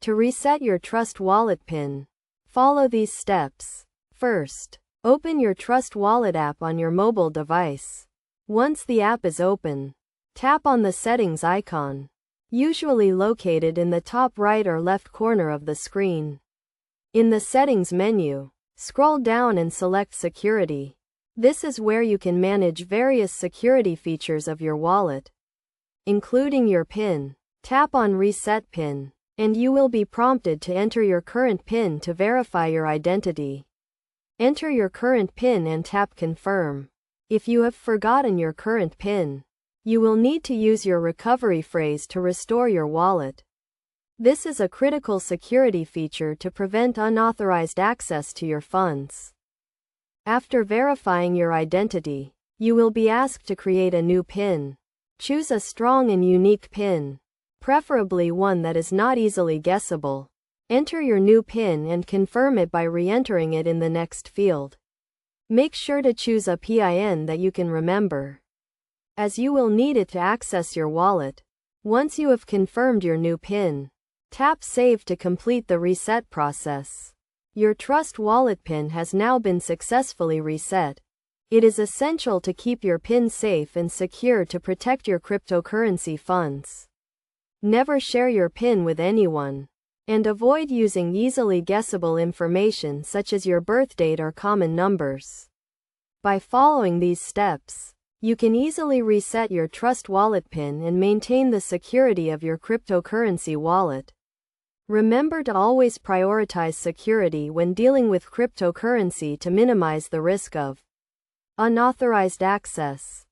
To reset your Trust Wallet PIN, follow these steps. First, open your Trust Wallet app on your mobile device. Once the app is open, tap on the settings icon, usually located in the top right or left corner of the screen. In the settings menu, scroll down and select Security. This is where you can manage various security features of your wallet, including your PIN. Tap on Reset PIN, and you will be prompted to enter your current PIN to verify your identity. Enter your current PIN and tap Confirm. If you have forgotten your current PIN, you will need to use your recovery phrase to restore your wallet. This is a critical security feature to prevent unauthorized access to your funds. After verifying your identity, you will be asked to create a new PIN. Choose a strong and unique PIN, preferably one that is not easily guessable. Enter your new PIN and confirm it by re-entering it in the next field. Make sure to choose a PIN that you can remember, as you will need it to access your wallet. Once you have confirmed your new PIN, tap Save to complete the reset process. Your Trust Wallet PIN has now been successfully reset. It is essential to keep your PIN safe and secure to protect your cryptocurrency funds. Never share your PIN with anyone, and avoid using easily guessable information such as your birth date or common numbers. By following these steps, you can easily reset your Trust Wallet PIN and maintain the security of your cryptocurrency wallet. Remember to always prioritize security when dealing with cryptocurrency to minimize the risk of unauthorized access.